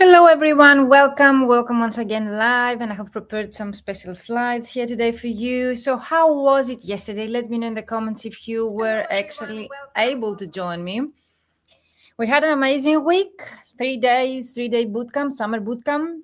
Hello everyone, welcome once again live, and I have prepared some special slides here today for you. So how was it yesterday? Let me know in the comments if you were actually able to join me. We had an amazing week, 3 day bootcamp, summer bootcamp,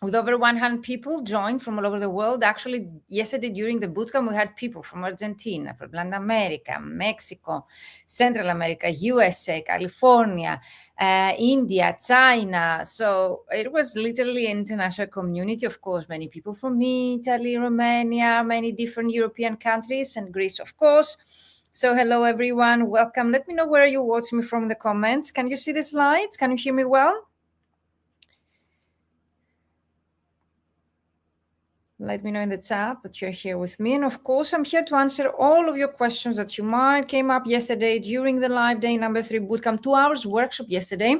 with over 100 people joined from all over the world. Actually, yesterday during the bootcamp, we had people from Argentina, from Latin America, Mexico, Central America, USA, California, India, China. So it was literally an international community, of course, many people from Italy, Romania, many different European countries, and Greece, of course. So hello, everyone. Welcome. Let me know where you watch me from in the comments. Can you see the slides? Can you hear me well? Let me know in the chat that you're here with me. And of course, I'm here to answer all of your questions that you might came up yesterday during the live day number 3 bootcamp, 2 hours workshop yesterday.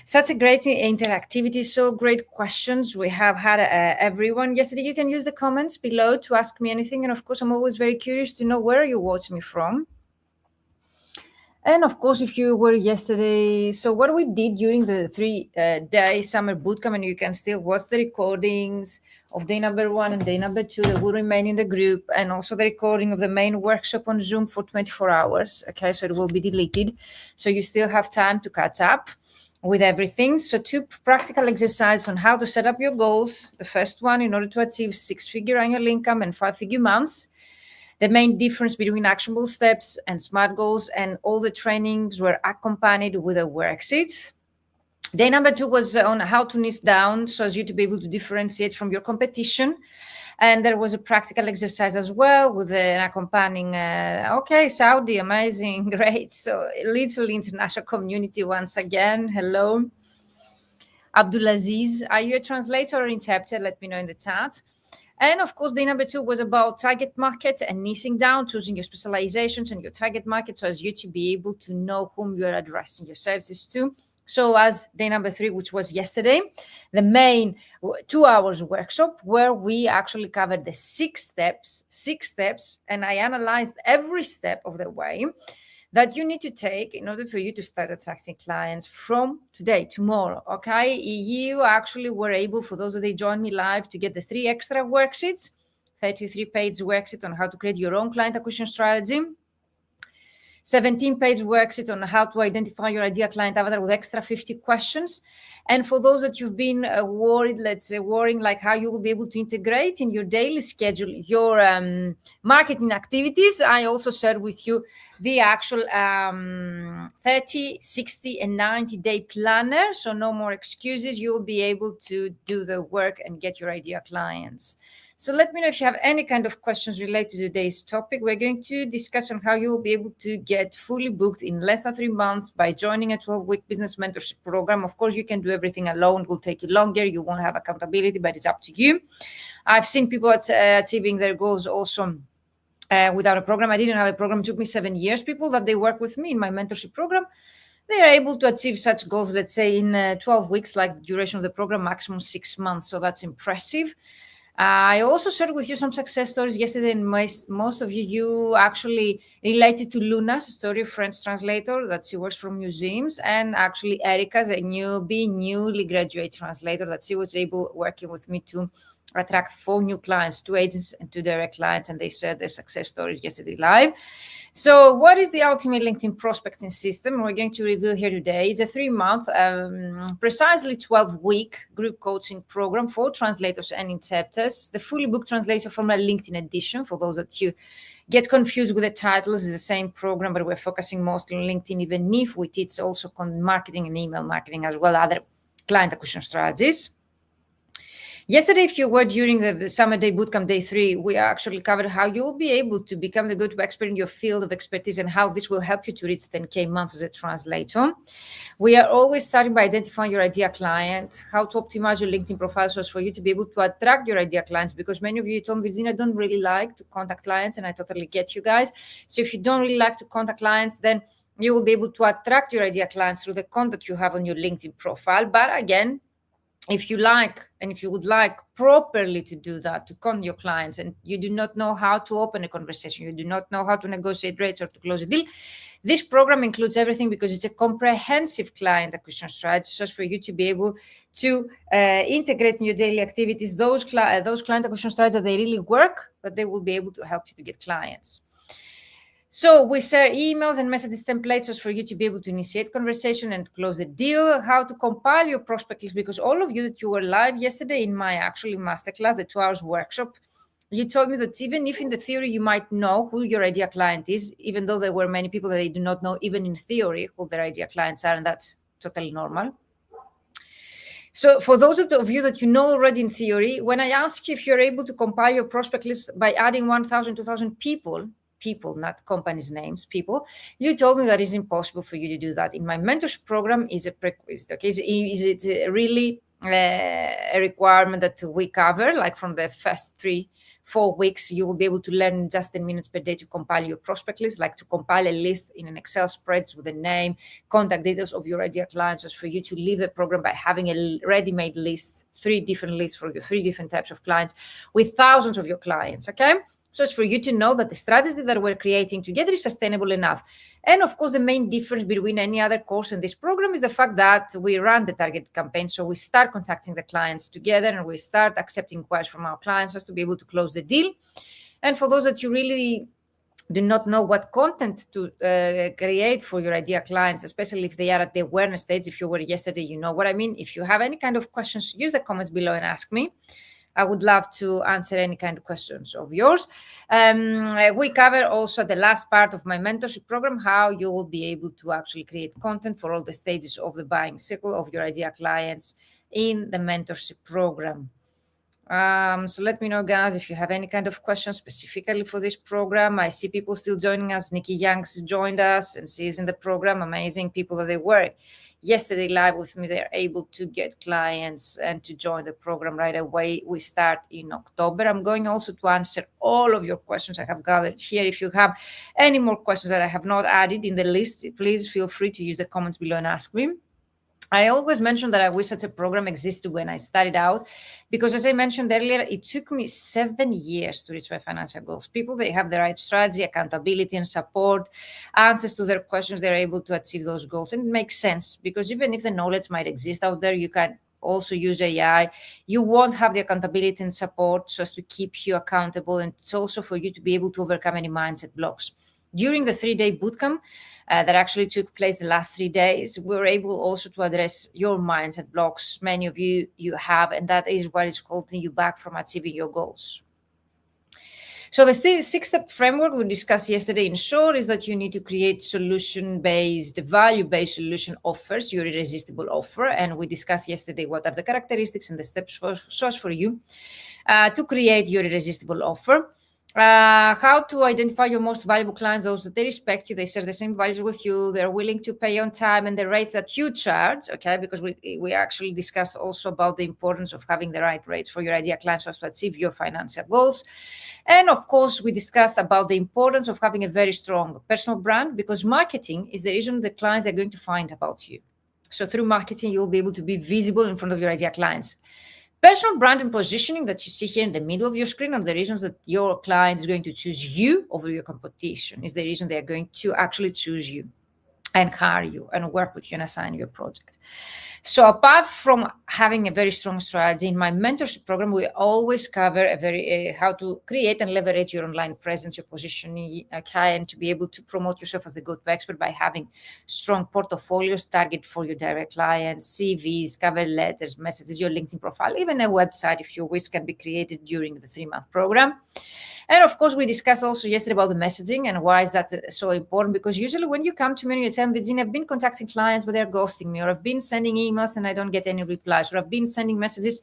Such a great interactivity, so great questions. We have had everyone yesterday. You can use the comments below to ask me anything. And of course, I'm always very curious to know where you watch me from. And of course, if you were yesterday, so what we did during the 3-day summer bootcamp, and you can still watch the recordings of day number 1 and day number 2 that will remain in the group, and also the recording of the main workshop on Zoom for 24 hours. Okay, so it will be deleted. So you still have time to catch up with everything. So 2 practical exercises on how to set up your goals. The first one, in order to achieve 6-figure annual income and 5-figure months. The main difference between actionable steps and SMART goals, and all the trainings were accompanied with a worksheet. Day number 2 was on how to niche down so as you to be able to differentiate from your competition. And there was a practical exercise as well with an accompanying, okay, Saudi, amazing, great. So literally international community once again. Hello. Abdulaziz, are you a translator or interpreter? Let me know in the chat. And of course, day number 2 was about target market and niching down, choosing your specializations and your target market so as you to be able to know whom you're addressing your services to. So as day number 3, which was yesterday, the main 2 hours workshop where we actually covered the 6 steps, and I analyzed every step of the way that you need to take in order for you to start attracting clients from today, tomorrow, okay? You actually were able, for those that they joined me live, to get the 3 extra worksheets, 33-page worksheet on how to create your own client acquisition strategy, 17-page worksheet on how to identify your ideal client avatar with extra 50 questions. And for those that you've been worrying like how you will be able to integrate in your daily schedule your marketing activities, I also shared with you the actual 30, 60, and 90-day planner. So no more excuses. You will be able to do the work and get your ideal clients. So let me know if you have any kind of questions related to today's topic. We're going to discuss on how you will be able to get fully booked in less than 3 months by joining a 12-week business mentorship program. Of course, you can do everything alone. It will take you longer. You won't have accountability, but it's up to you. I've seen people achieving their goals also without a program. I didn't have a program. It took me 7 years. People that they work with me in my mentorship program, they are able to achieve such goals, let's say in 12 weeks, like the duration of the program, maximum 6 months. So that's impressive. I also shared with you some success stories yesterday, and most of you actually related to Luna's story of French translator, that she works from museums, and actually Erica's a newly graduate translator that she was able, working with me, to attract 4 new clients, 2 agents and 2 direct clients, and they shared their success stories yesterday live. So what is the ultimate LinkedIn prospecting system? We're going to review here today. It's a 3-month, precisely 12-week group coaching program for translators and interpreters. The fully booked translator from a LinkedIn edition, for those that you get confused with the titles, is the same program, but we're focusing mostly on LinkedIn, even if we teach also marketing and email marketing as well, other client acquisition strategies. Yesterday, if you were during the Summer Day Bootcamp Day 3, we actually covered how you'll be able to become the go-to expert in your field of expertise and how this will help you to reach 10K months as a translator. We are always starting by identifying your ideal client, how to optimize your LinkedIn profile so as for you to be able to attract your ideal clients, because many of you told me, Virginia, don't really like to contact clients, and I totally get you guys. So if you don't really like to contact clients, then you will be able to attract your ideal clients through the content you have on your LinkedIn profile. But again, if you like, and if you would like properly to do that, to con your clients, and you do not know how to open a conversation, you do not know how to negotiate rates or to close a deal, this program includes everything because it's a comprehensive client acquisition strategy, so as for you to be able to integrate in your daily activities those client acquisition strategies that they really work, that they will be able to help you to get clients. So we share emails and messages templates just for you to be able to initiate conversation and close the deal, how to compile your prospect list, because all of you that you were live yesterday in my actually masterclass, the 2 hours workshop, you told me that even if in the theory you might know who your ideal client is, even though there were many people that they do not know, even in theory, who their ideal clients are, and that's totally normal. So for those of you that you know already in theory, when I ask you if you're able to compile your prospect list by adding 1,000, 2,000 people, not companies' names, people, you told me that it's impossible for you to do that. In my mentorship program is a prerequisite. Okay, is it really a requirement that we cover, like from the first 3-4 weeks, you will be able to learn in just 10 minutes per day to compile your prospect list, like to compile a list in an Excel spreadsheet with a name, contact details of your ideal clients, just for you to leave the program by having a ready-made list, 3 different lists for your 3 different types of clients with thousands of your clients, okay? So it's for you to know that the strategy that we're creating together is sustainable enough. And of course, the main difference between any other course and this program is the fact that we run the target campaign. So we start contacting the clients together and we start accepting inquiries from our clients just to be able to close the deal. And for those that you really do not know what content to create for your ideal clients, especially if they are at the awareness stage, if you were yesterday, you know what I mean. If you have any kind of questions, use the comments below and ask me. I would love to answer any kind of questions of yours. We cover also the last part of my mentorship program, how you will be able to actually create content for all the stages of the buying cycle of your ideal clients in the mentorship program. So let me know, guys, if you have any kind of questions specifically for this program. I see people still joining us. Nikki Young's joined us and she's in the program. Amazing people that they were yesterday live with me. They're able to get clients and to join the program right away. We start in October. I'm going also to answer all of your questions I have gathered here. If you have any more questions that I have not added in the list, please feel free to use the comments below and ask me. I always mention that I wish such a program existed when I started out, because as I mentioned earlier, it took me 7 years to reach my financial goals. People, they have the right strategy, accountability, and support, answers to their questions, they're able to achieve those goals. And it makes sense, because even if the knowledge might exist out there, you can also use AI. You won't have the accountability and support just to keep you accountable. And it's also for you to be able to overcome any mindset blocks. During the 3-day bootcamp, that actually took place the last 3 days, we were able also to address your mindset blocks. Many of you have, and that is what is holding you back from achieving your goals. So the 6-step framework we discussed yesterday in short is that you need to create solution-based, value-based solution offers, your irresistible offer. And we discussed yesterday what are the characteristics and the steps for you to create your irresistible offer. How to identify your most valuable clients, those that they respect you, they share the same values with you, they're willing to pay on time and the rates that you charge, okay? Because we actually discussed also about the importance of having the right rates for your ideal clients to achieve your financial goals. And of course, we discussed about the importance of having a very strong personal brand, because marketing is the reason the clients are going to find about you. So through marketing, you'll be able to be visible in front of your ideal clients. Personal brand and positioning that you see here in the middle of your screen are the reasons that your client is going to choose you over your competition, is the reason they are going to actually choose you and hire you and work with you and assign you a project. So apart from having a very strong strategy, in my mentorship program, we always cover how to create and leverage your online presence, your positioning, okay, and to be able to promote yourself as the go-to expert by having strong portfolios, target for your direct clients, CVs, cover letters, messages, your LinkedIn profile, even a website, if you wish, can be created during the 3-month program. And of course, we discussed also yesterday about the messaging and why is that so important, because usually when you come to me and you tell me, Virginia, I've been contacting clients, but they're ghosting me, or I've been sending emails and I don't get any replies, or I've been sending messages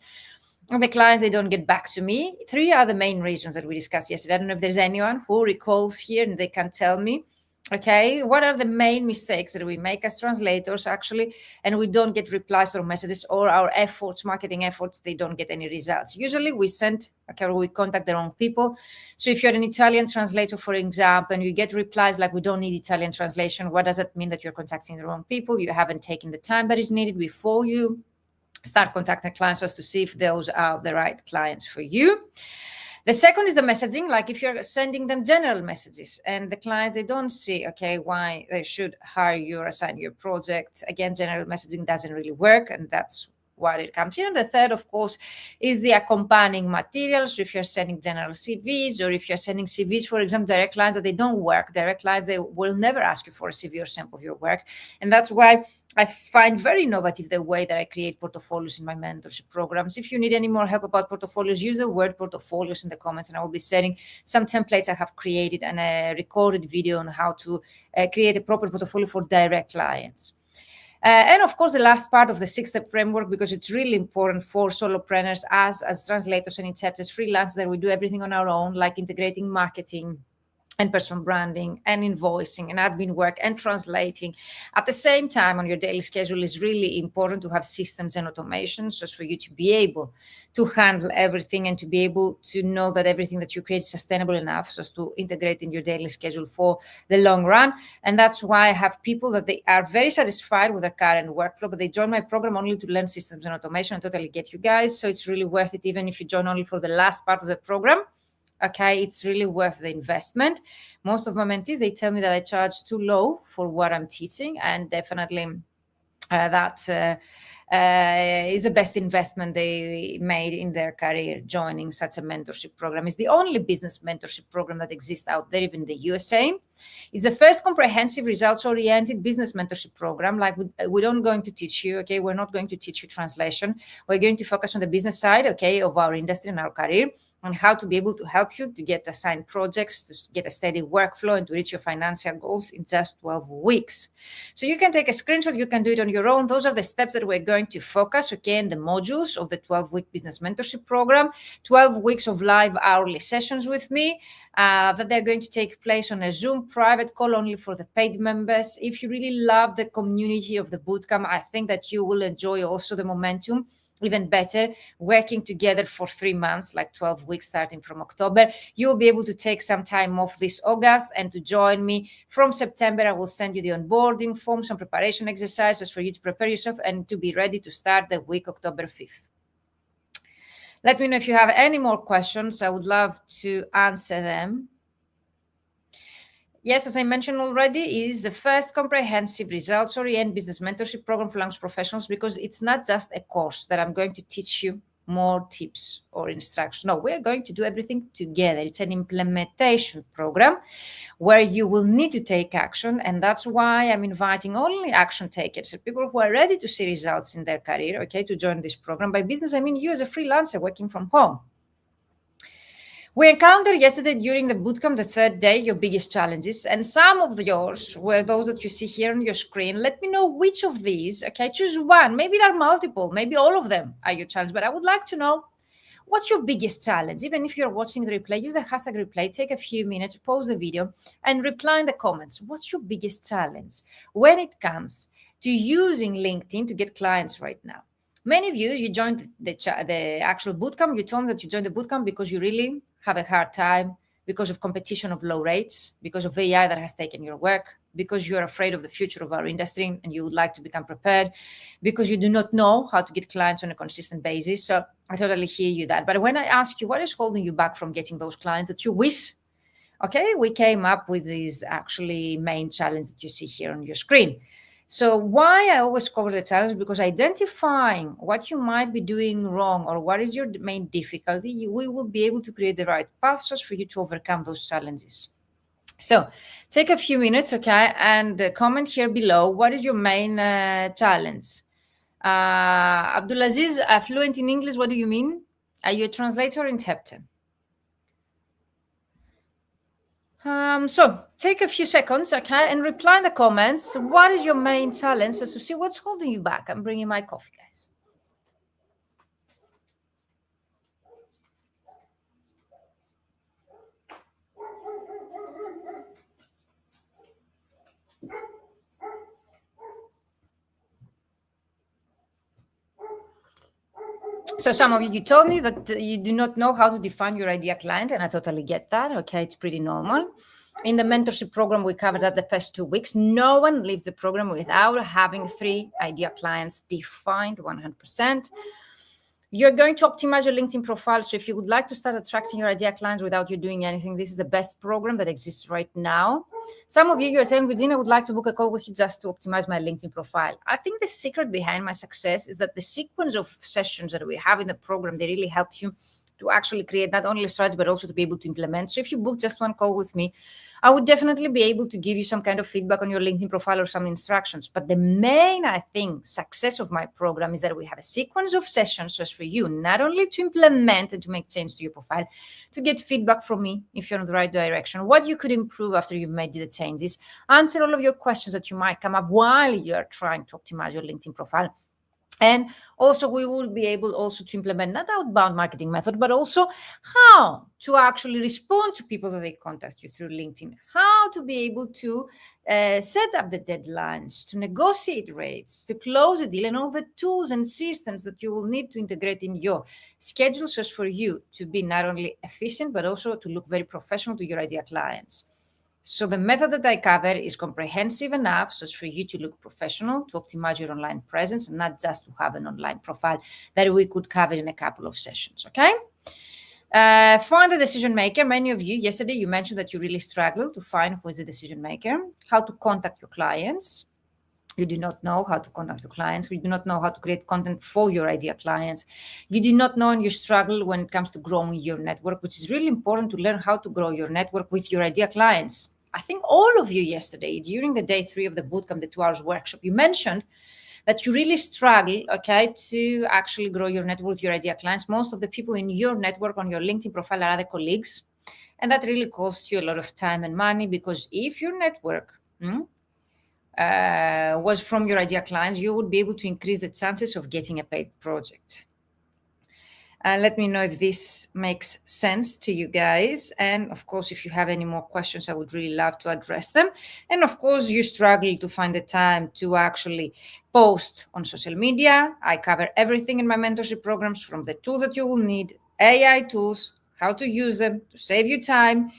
and the clients, they don't get back to me. 3 are the main reasons that we discussed yesterday. I don't know if there's anyone who recalls here and they can tell me. Okay, what are the main mistakes that we make as translators actually, and we don't get replies or messages, or our efforts, marketing efforts, they don't get any results? Usually we contact the wrong people. So if you're an Italian translator, for example, and you get replies like, we don't need Italian translation, what does that mean? That you're contacting the wrong people? You haven't taken the time that is needed before you start contacting clients just to see if those are the right clients for you. The second is the messaging. Like if you're sending them general messages and the clients, they don't see, okay, why they should hire you or assign you a project. Again, general messaging doesn't really work, and that's why it comes here. And the third, of course, is the accompanying materials. So if you're sending general CVs, or if you're sending CVs, for example, direct clients that they don't work, direct clients, they will never ask you for a CV or sample of your work. And that's why I find very innovative the way that I create portfolios in my mentorship programs. If you need any more help about portfolios, use the word portfolios in the comments, and I will be sharing some templates I have created and a recorded video on how to create a proper portfolio for direct clients. And of course, the last part of the 6-step framework, because it's really important for solopreneurs, as translators and interpreters, freelance, that we do everything on our own, like integrating marketing and personal branding and invoicing and admin work and translating at the same time on your daily schedule. Is really important to have systems and automations just for you to be able to handle everything and to be able to know that everything that you create is sustainable enough just to integrate in your daily schedule for the long run. And that's why I have people that they are very satisfied with their current workflow, but they join my program only to learn systems and automation. I totally get you guys. So it's really worth it, even if you join only for the last part of the program. Okay, it's really worth the investment. Most of my mentees, they tell me that I charge too low for what I'm teaching, and definitely that is the best investment they made in their career. Joining such a mentorship program is the only business mentorship program that exists out there, even in the USA. It's the first comprehensive, results-oriented business mentorship program. Like we don't going to teach you, okay, we're not going to teach you translation. We're going to focus on the business side, okay, of our industry and our career, on how to be able to help you to get assigned projects, to get a steady workflow, and to reach your financial goals in just 12 weeks. So you can take a screenshot, you can do it on your own. Those are the steps that we're going to focus, okay, in the modules of the 12-week business mentorship program, 12 weeks of live hourly sessions with me, that they're going to take place on a Zoom private call only for the paid members. If you really love the community of the bootcamp, I think that you will enjoy also the momentum even better, working together for 3 months, like 12 weeks starting from October. You'll be able to take some time off this August and to join me from September. I will send you the onboarding form, some preparation exercises for you to prepare yourself and to be ready to start the week October 5th. Let me know if you have any more questions. I would love to answer them. Yes, as I mentioned already, is the first comprehensive results-oriented business mentorship program for language professionals, because it's not just a course that I'm going to teach you more tips or instructions. No, we're going to do everything together. It's an implementation program where you will need to take action, and that's why I'm inviting only action takers, people who are ready to see results in their career, okay, to join this program. By business, I mean you as a freelancer working from home. We encountered yesterday during the bootcamp, the third day, your biggest challenges, and some of yours were those that you see here on your screen. Let me know which of these, okay, choose one. Maybe there are multiple, maybe all of them are your challenge, but I would like to know what's your biggest challenge. Even if you're watching the replay, use the hashtag replay, take a few minutes, pause the video, and reply in the comments. What's your biggest challenge when it comes to using LinkedIn to get clients right now? Many of you joined the actual bootcamp. You told me that you joined the bootcamp because you really have a hard time, because of competition of low rates, because of AI that has taken your work, because you're afraid of the future of our industry and you would like to become prepared, because you do not know how to get clients on a consistent basis. So I totally hear you that. But when I ask you what is holding you back from getting those clients that you wish, okay, we came up with these actually main challenge that you see here on your screen. So why I always cover the challenge, because identifying what you might be doing wrong or what is your main difficulty, we will be able to create the right paths for you to overcome those challenges. So take a few minutes, okay, and comment here below, what is your main challenge? Abdulaziz, fluent in English, what do you mean? Are you a translator or interpreter? So take a few seconds, okay, and reply in the comments. What is your main challenge? So to see what's holding you back. I'm bringing my coffee, guys. So some of you told me that you do not know how to define your ideal client, and I totally get that. Okay, it's pretty normal. In the mentorship program, we covered that the first 2 weeks. No one leaves the program without having 3 ideal clients defined 100%. You're going to optimize your LinkedIn profile. So if you would like to start attracting your ideal clients without you doing anything, this is the best program that exists right now. Some of you are saying, Virginia, I would like to book a call with you just to optimize my LinkedIn profile. I think the secret behind my success is that the sequence of sessions that we have in the program, they really help you to actually create not only a strategy, but also to be able to implement. So if you book just one call with me, I would definitely be able to give you some kind of feedback on your LinkedIn profile or some instructions. But the main, I think, success of my program is that we have a sequence of sessions just for you, not only to implement and to make change to your profile, to get feedback from me if you're in the right direction, what you could improve after you've made the changes, answer all of your questions that you might come up while you're trying to optimize your LinkedIn profile. And also, we will be able also to implement not outbound marketing method, but also how to actually respond to people that they contact you through LinkedIn, how to be able to set up the deadlines, to negotiate rates, to close a deal, and all the tools and systems that you will need to integrate in your schedule just for you to be not only efficient, but also to look very professional to your ideal clients. So the method that I cover is comprehensive enough so it's for you to look professional, to optimize your online presence, and not just to have an online profile that we could cover in a couple of sessions, okay? Find the decision maker. Many of you, yesterday, you mentioned that you really struggle to find who is the decision maker, how to contact your clients. You do not know how to contact your clients. You do not know how to create content for your ideal clients. You do not know and you struggle when it comes to growing your network, which is really important to learn how to grow your network with your ideal clients. I think all of you yesterday, during the day 3 of the bootcamp, the 2 hours workshop, you mentioned that you really struggle, okay, to actually grow your network with your ideal clients. Most of the people in your network on your LinkedIn profile are other colleagues. And that really costs you a lot of time and money because if your network was from your ideal clients, you would be able to increase the chances of getting a paid project. Let me know if this makes sense to you guys. And of course, if you have any more questions, I would really love to address them. And of course, you struggle to find the time to actually post on social media. I cover everything in my mentorship programs, from the tools that you will need, AI tools, how to use them to save you time,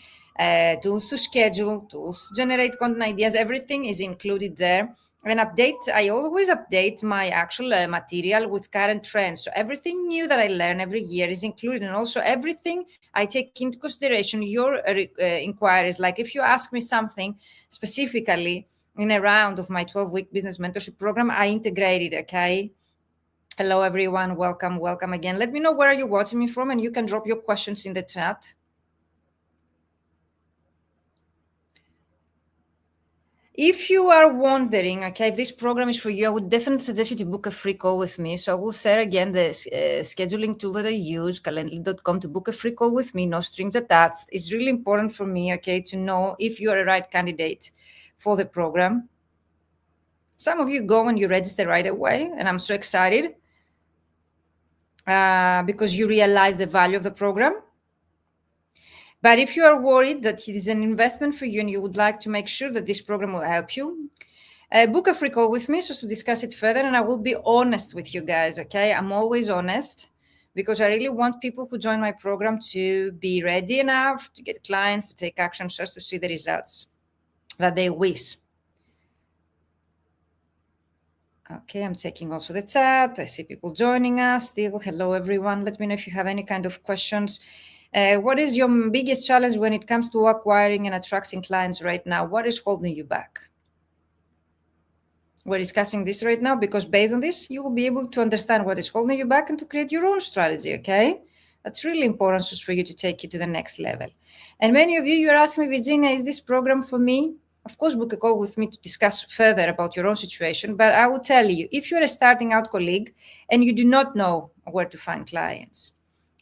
tools to schedule, tools to generate content ideas. Everything is included there. And I always update my actual material with current trends. So everything new that I learn every year is included. And also everything I take into consideration your inquiries. Like if you ask me something specifically in a round of my 12-week business mentorship program, I integrate it, okay? Hello, everyone. Welcome again. Let me know where are you watching me from, and you can drop your questions in the chat. If you are wondering, okay, if this program is for you, I would definitely suggest you to book a free call with me. So I will share again the scheduling tool that I use, calendly.com, to book a free call with me, no strings attached. It's really important for me, okay, to know if you are a right candidate for the program. Some of you go and you register right away, and I'm so excited because you realize the value of the program. But if you are worried that it is an investment for you and you would like to make sure that this program will help you, book a free call with me just to discuss it further, and I will be honest with you guys, okay? I'm always honest because I really want people who join my program to be ready enough to get clients, to take action, just to see the results that they wish. Okay, I'm checking also the chat. I see people joining us still. Hello, everyone. Let me know if you have any kind of questions. What is your biggest challenge when it comes to acquiring and attracting clients right now? What is holding you back? We're discussing this right now because based on this, you will be able to understand what is holding you back and to create your own strategy, okay? That's really important just for you to take it to the next level. And many of you, you're asking me, Virginia, is this program for me? Of course, book a call with me to discuss further about your own situation. But I will tell you, if you're a starting out colleague and you do not know where to find clients,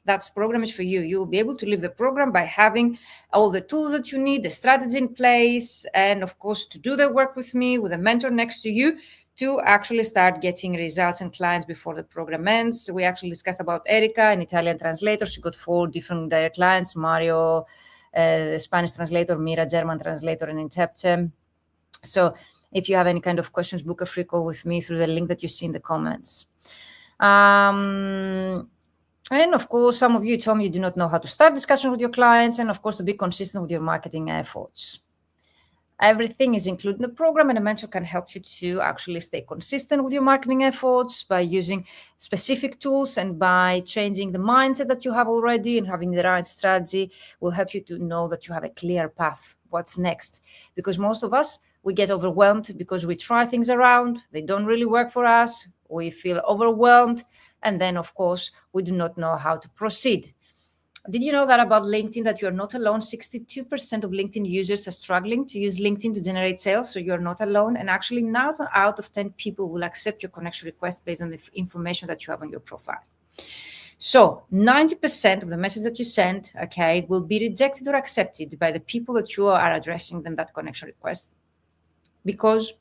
that program is for you. You will be able to leave the program by having all the tools that you need, the strategy in place, and of course, to do the work with me, with a mentor next to you, to actually start getting results and clients before the program ends. We actually discussed about Erica, an Italian translator. She got 4 different direct clients, Mario, the Spanish translator, Mira, German translator, and Intepte. So if you have any kind of questions, book a free call with me through the link that you see in the comments. And of course, some of you told me you do not know how to start discussion with your clients, and of course, to be consistent with your marketing efforts. Everything is included in the program, and a mentor can help you to actually stay consistent with your marketing efforts by using specific tools and by changing the mindset that you have already, and having the right strategy will help you to know that you have a clear path. What's next? Because most of us, we get overwhelmed because we try things around, they don't really work for us, we feel overwhelmed, and then of course we do not know how to proceed. Did you know that about LinkedIn, that you're not alone? 62% of LinkedIn users are struggling to use LinkedIn to generate sales, so you're not alone. And actually 9 out of 10 people will accept your connection request based on the information that you have on your profile. So 90% of the message that you send, okay, will be rejected or accepted by the people that you are addressing them that connection request, because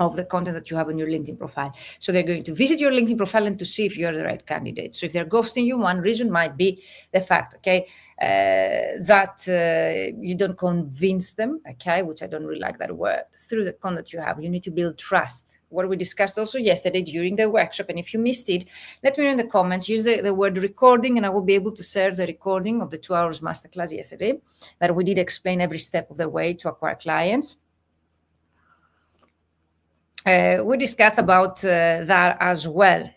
of the content that you have on your LinkedIn profile. So they're going to visit your LinkedIn profile and to see if you're the right candidate. So if they're ghosting you, one reason might be the fact, okay, that you don't convince them, okay, which I don't really like that word, through the content you have. You need to build trust. What we discussed also yesterday during the workshop. And if you missed it, let me know in the comments, use the word recording, and I will be able to share the recording of the 2 hours masterclass yesterday that we did explain every step of the way to acquire clients. We discussed about that as well.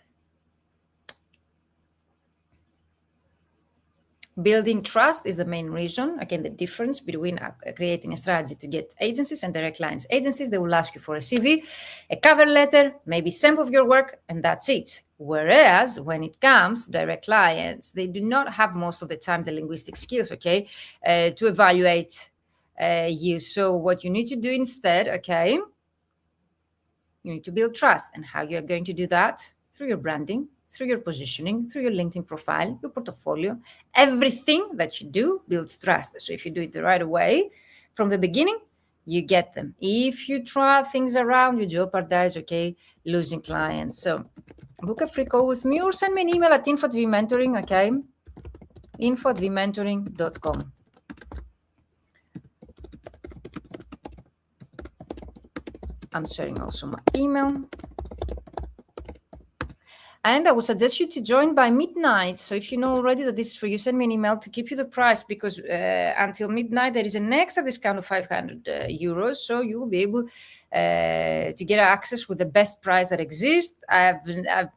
Building trust is the main reason. Again, the difference between creating a strategy to get agencies and direct clients. Agencies, they will ask you for a CV, a cover letter, maybe sample of your work, and that's it. Whereas when it comes to direct clients, they do not have most of the time the linguistic skills, okay, to evaluate you. So what you need to do instead, okay, you need to build trust. And how you're going to do that? Through your branding, through your positioning, through your LinkedIn profile, your portfolio. Everything that you do builds trust. So if you do it the right way from the beginning, you get them. If you try things around, you jeopardize, okay, losing clients. So book a free call with me or send me an email at info@vmentoring, okay, info@vmentoring.com. I'm sharing also my email. And I would suggest you to join by midnight. So if you know already that this is for you, send me an email to keep you the price, because until midnight, there is an extra discount of 500 euros. So you will be able to get access with the best price that exists. I've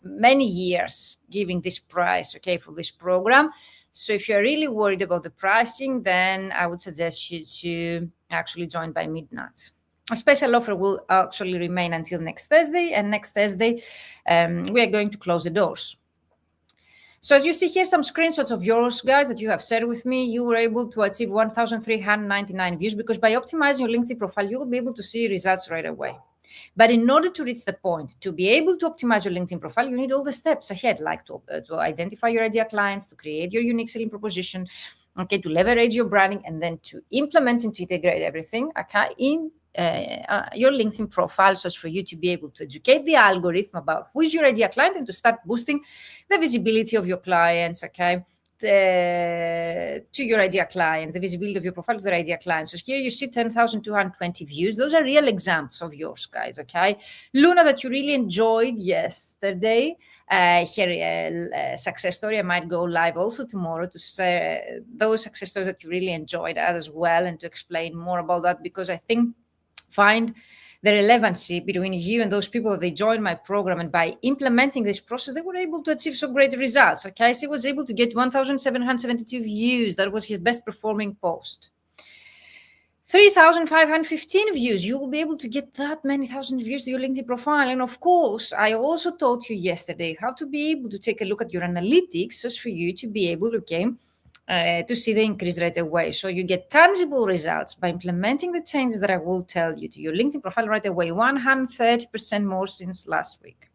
many years giving this price, okay, for this program. So if you're really worried about the pricing, then I would suggest you to actually join by midnight. A special offer will actually remain until next Thursday, and next Thursday we are going to close the doors. So as you see here, some screenshots of yours, guys, that you have shared with me. You were able to achieve 1,399 views, because by optimizing your LinkedIn profile, you will be able to see results right away. But in order to reach the point, to be able to optimize your LinkedIn profile, you need all the steps ahead, like to identify your ideal clients, to create your unique selling proposition, okay, to leverage your branding, and then to implement and to integrate everything, okay, in your LinkedIn profile, so as for you to be able to educate the algorithm about who is your ideal client and to start boosting the visibility of your clients, okay, to your ideal clients, the visibility of your profile to their ideal clients. So here you see 10,220 views. Those are real examples of yours, guys, okay? Luna, that you really enjoyed yesterday, here success story. I might go live also tomorrow to share those success stories that you really enjoyed as well, and to explain more about that, because I think find the relevancy between you and those people that they joined my program, and by implementing this process, they were able to achieve so great results. Okay, so he was able to get 1,772 views. That was his best performing post. 3,515 views. You will be able to get that many thousand views to your LinkedIn profile. And of course, I also taught you yesterday how to be able to take a look at your analytics, just for you to be able, okay, to see the increase right away. So you get tangible results by implementing the changes that I will tell you to your LinkedIn profile right away. 130% more since last week.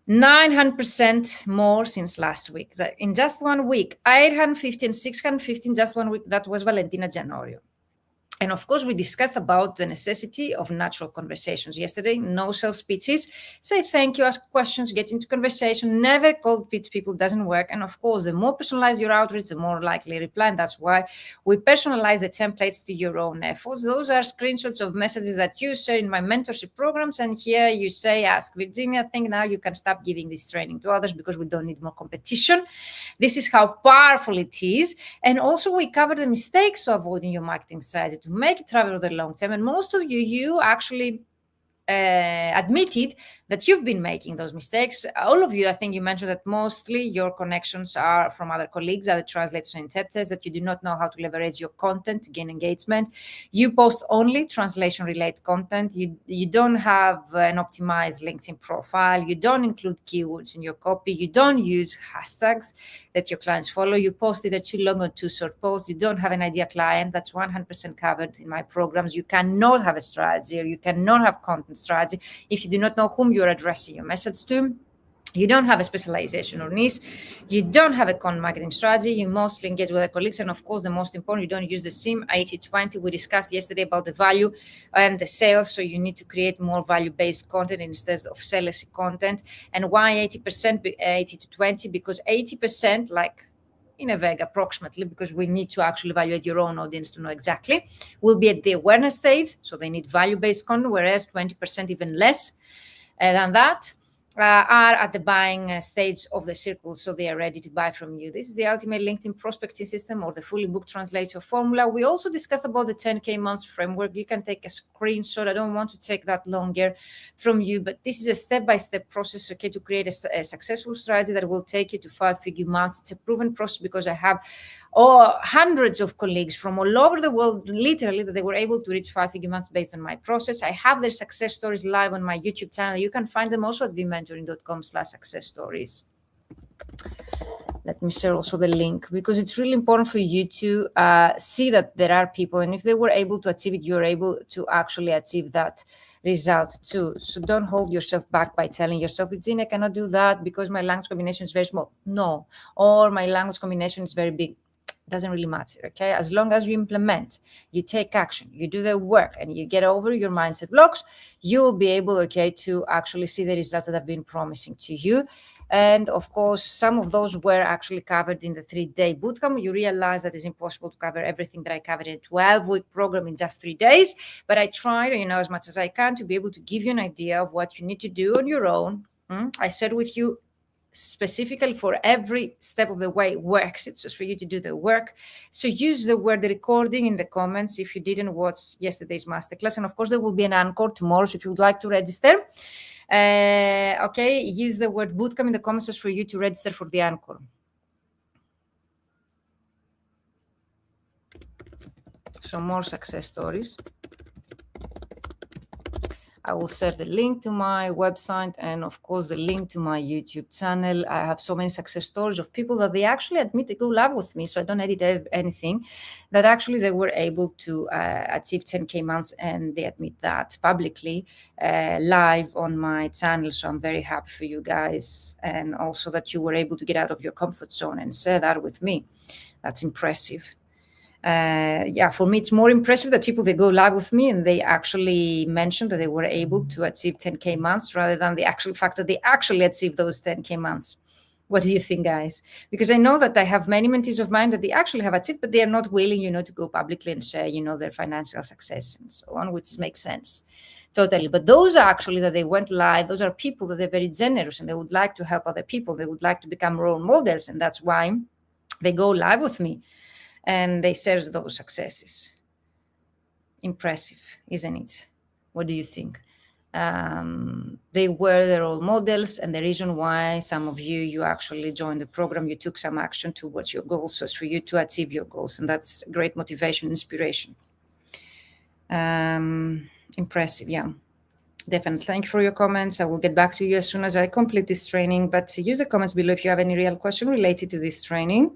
900% more since last week. In just 1 week, 850 and 650 in just 1 week. That was Valentina Gianorio. And of course, we discussed about the necessity of natural conversations yesterday. No sales pitches. Say thank you, ask questions, get into conversation. Never cold pitch people, doesn't work. And of course, the more personalized your outreach, the more likely reply. And that's why we personalize the templates to your own efforts. Those are screenshots of messages that you share in my mentorship programs. And here you say, ask Virginia, I think now you can stop giving this training to others because we don't need more competition. This is how powerful it is. And also we cover the mistakes to avoid in your marketing strategy, to make it travel over the long term. And most of you actually admitted that you've been making those mistakes. All of you, I think you mentioned that mostly your connections are from other colleagues, other translators and interpreters, that you do not know how to leverage your content to gain engagement. You post only translation-related content. You don't have an optimized LinkedIn profile. You don't include keywords in your copy. You don't use hashtags that your clients follow. You post either too long or too short posts. You don't have an idea client. That's 100% covered in my programs. You cannot have a strategy, or you cannot have content strategy if you do not know whom you're addressing your message to. You don't have a specialization or niche. You don't have a content marketing strategy. You mostly engage with your colleagues. And of course, the most important, you don't use the SIM 80-20. We discussed yesterday about the value and the sales. So you need to create more value-based content instead of sales content. And why 80%, 80-20? Because 80%, like in a vague approximately, because we need to actually evaluate your own audience to know exactly, will be at the awareness stage. So they need value-based content, whereas 20%, even less than that, are at the buying stage of the circle, so they are ready to buy from you. This is the ultimate LinkedIn prospecting system, or the fully booked translator formula. We also discussed about the 10K months framework. You can take a screenshot. I don't want to take that longer from you, but this is a step-by-step process, okay, to create a successful strategy that will take you to 5-figure months. It's a proven process because I have hundreds of colleagues from all over the world, literally, that they were able to reach 5-figure months based on my process. I have their success stories live on my YouTube channel. You can find them also at vmentoring.com/success stories. Let me share also the link, because it's really important for you to see that there are people, and if they were able to achieve it, you're able to actually achieve that result too. So don't hold yourself back by telling yourself, Regina, I cannot do that because my language combination is very small. No, or my language combination is very big. Doesn't really matter, okay? As long as you implement, you take action, you do the work, and you get over your mindset blocks, you will be able, okay, to actually see the results that I've been promising to you. And of course, some of those were actually covered in the 3-day bootcamp. You realize that it's impossible to cover everything that I covered in a 12-week program in just 3 days. But I try, as much as I can to be able to give you an idea of what you need to do on your own. I shared with you specifically for every step of the way works. It's just for you to do the work. So use the word recording in the comments if you didn't watch yesterday's masterclass. And of course, there will be an encore tomorrow. So if you would like to register, okay, use the word bootcamp in the comments just for you to register for the encore. So more success stories. I will share the link to my website and, of course, the link to my YouTube channel. I have so many success stories of people that they actually admit they go live with me, so I don't edit anything, that actually they were able to achieve 10K months, and they admit that publicly live on my channel. So I'm very happy for you guys, and also that you were able to get out of your comfort zone and share that with me. That's impressive. For me, it's more impressive that people, they go live with me and they actually mention that they were able to achieve 10K months, rather than the actual fact that they actually achieved those 10K months. What do you think, guys? Because I know that I have many mentees of mine that they actually have achieved, but they are not willing, to go publicly and share, their financial success and so on, which makes sense. Totally. But those are actually that they went live. Those are people that they're very generous and they would like to help other people. They would like to become role models. And that's why they go live with me. And they share those successes. Impressive, isn't it? What do you think? They were the role models, and the reason why some of you actually joined the program, you took some action towards your goals, so it's for you to achieve your goals, and that's great motivation, inspiration. Impressive, yeah. Definitely. Thank you for your comments. I will get back to you as soon as I complete this training, but use the comments below if you have any real question related to this training.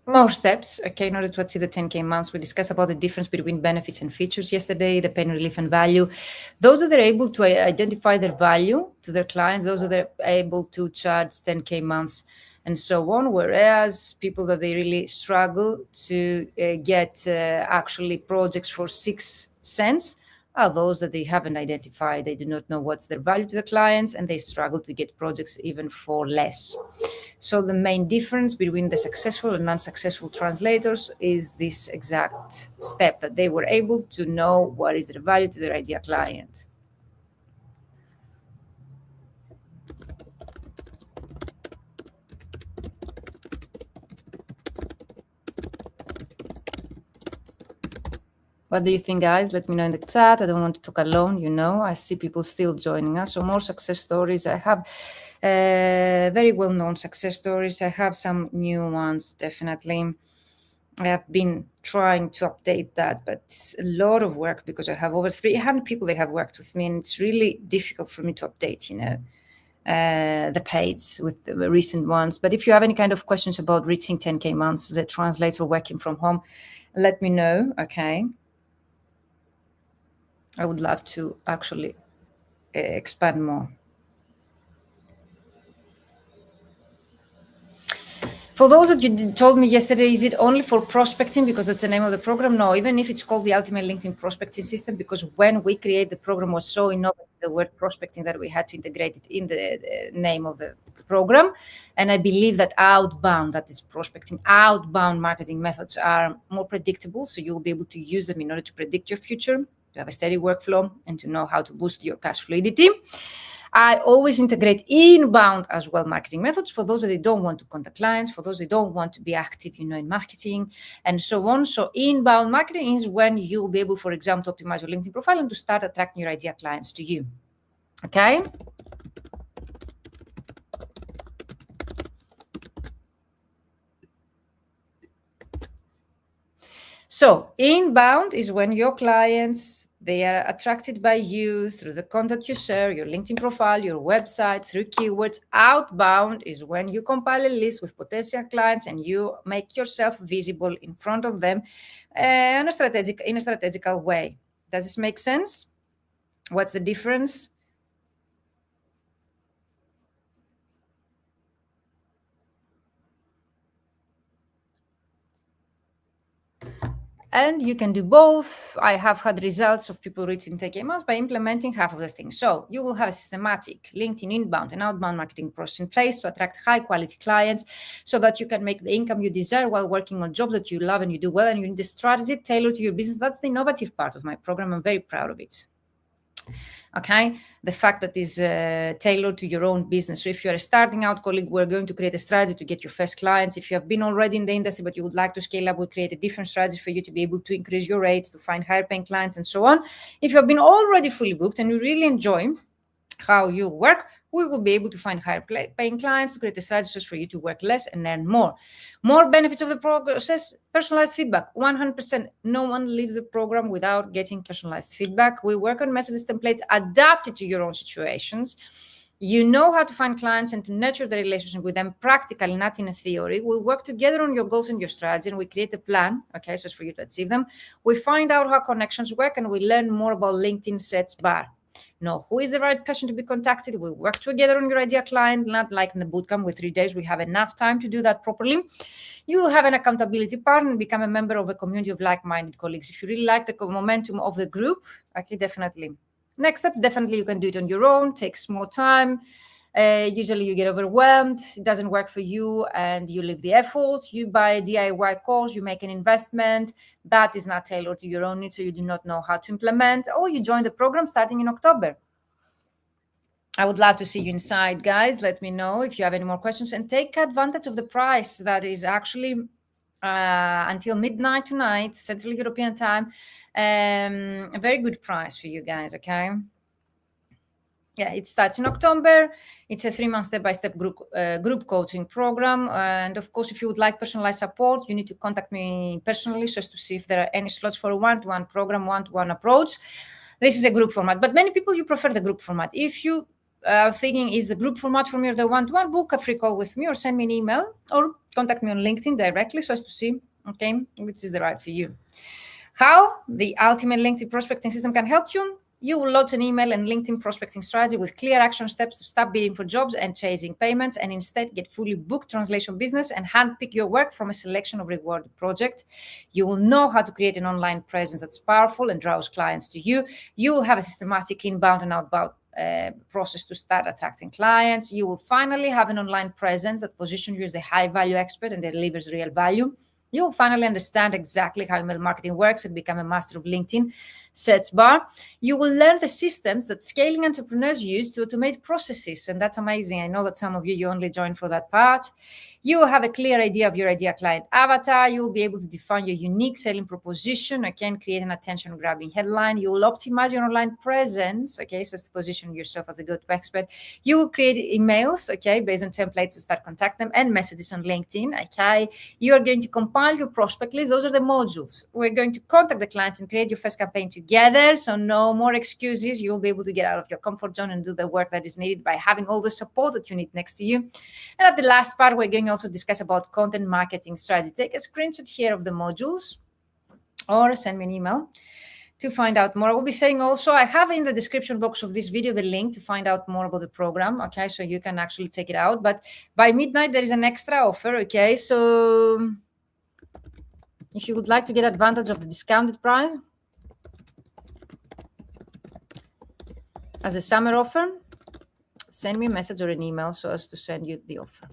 More steps, okay, in order to achieve the 10K months. We discussed about the difference between benefits and features yesterday, the pain relief and value. Those that are able to identify their value to their clients, those that are able to charge 10K months and so on, whereas people that they really struggle to get actually projects for 6 cents, are those that they haven't identified. They do not know what's their value to the clients, and they struggle to get projects even for less. So the main difference between the successful and unsuccessful translators is this exact step, that they were able to know what is the value to their ideal client. What do you think, guys? Let me know in the chat. I don't want to talk alone, I see people still joining us. So more success stories. I have very well-known success stories. I have some new ones, definitely. I have been trying to update that, but it's a lot of work because I have over 300 people that have worked with me, and it's really difficult for me to update, the page with the recent ones. But if you have any kind of questions about reaching 10K months as a translator working from home, let me know, okay? I would love to actually expand more. For those that you told me yesterday, is it only for prospecting because that's the name of the program? No, even if it's called the Ultimate LinkedIn Prospecting System, because when we create the program was so innovative, the word prospecting, that we had to integrate it in the name of the program. And I believe that outbound, that is prospecting, outbound marketing methods are more predictable. So you'll be able to use them in order to predict your future, to have a steady workflow, and to know how to boost your cash fluidity. I always integrate inbound as well marketing methods for those that they don't want to contact clients, for those that don't want to be active, in marketing and so on. So inbound marketing is when you'll be able, for example, to optimize your LinkedIn profile and to start attracting your ideal clients to you. Okay? So inbound is when your clients, they are attracted by you through the content you share, your LinkedIn profile, your website, through keywords. Outbound is when you compile a list with potential clients and you make yourself visible in front of them in a strategical way. Does this make sense? What's the difference? And you can do both. I have had results of people reaching 10K months by implementing half of the things. So you will have a systematic LinkedIn inbound and outbound marketing process in place to attract high quality clients so that you can make the income you desire while working on jobs that you love and you do well, and you need the strategy tailored to your business. That's the innovative part of my program. I'm very proud of it. Okay, the fact that is tailored to your own business. So if you're a starting out colleague, we're going to create a strategy to get your first clients. If you have been already in the industry but you would like to scale up, we'll create a different strategy for you to be able to increase your rates, to find higher paying clients and so on. If you have been already fully booked and you really enjoy how you work, we will be able to find higher paying clients, to create a strategy for you to work less and earn more. More benefits of the process: personalized feedback. 100%. No one leaves the program without getting personalized feedback. We work on message templates adapted to your own situations. You know how to find clients and to nurture the relationship with them practically, not in a theory. We work together on your goals and your strategy, and we create a plan, okay, so it's for you to achieve them. We find out how connections work, and we learn more about LinkedIn search bar. Know who is the right person to be contacted. We work together on your ideal client, not like in the bootcamp with 3 days. We have enough time to do that properly. You will have an accountability partner and become a member of a community of like-minded colleagues. If you really like the momentum of the group, okay, definitely. Next steps, definitely you can do it on your own, takes more time. Usually you get overwhelmed, it doesn't work for you, and you leave the effort. You buy a DIY course, you make an investment that is not tailored to your own needs, so you do not know how to implement, or you join the program starting in October. I would love to see you inside, guys. Let me know if you have any more questions, and take advantage of the price that is actually until midnight tonight, Central European time. A very good price for you guys, okay? Yeah, it starts in October. It's a 3-month step-by-step group coaching program. And of course, if you would like personalized support, you need to contact me personally just to see if there are any slots for a one-to-one program, one-to-one approach. This is a group format, but many people, you prefer the group format. If you are thinking, is the group format for me or the one-to-one, book a free call with me or send me an email or contact me on LinkedIn directly so as to see, okay, which is the right for you. How the Ultimate LinkedIn Prospecting System can help you. You will launch an email and LinkedIn prospecting strategy with clear action steps to stop bidding for jobs and chasing payments, and instead get fully booked translation business and handpick your work from a selection of rewarded projects. You will know how to create an online presence that's powerful and draws clients to you. You will have a systematic inbound and outbound process to start attracting clients. You will finally have an online presence that positions you as a high value expert and delivers real value. You will finally understand exactly how email marketing works and become a master of LinkedIn search bar. You will learn the systems that scaling entrepreneurs use to automate processes. And that's amazing. I know that some of you only joined for that part. You will have a clear idea of your ideal client avatar. You will be able to define your unique selling proposition, okay, and create an attention-grabbing headline. You will optimize your online presence, okay, so to position yourself as a go-to expert. You will create emails, okay, based on templates to start contact them, and messages on LinkedIn, okay. You are going to compile your prospect list. Those are the modules. We're going to contact the clients and create your first campaign together, so no more excuses. You will be able to get out of your comfort zone and do the work that is needed by having all the support that you need next to you. And at the last part, we're going to also discuss about content marketing strategy. Take a screenshot here of the modules or send me an email to find out more. I will be saying also, I have in the description box of this video the link to find out more about the program, okay, so you can actually check it out. But by midnight, there is an extra offer, okay, so if you would like to get advantage of the discounted price as a summer offer, send me a message or an email so as to send you the offer.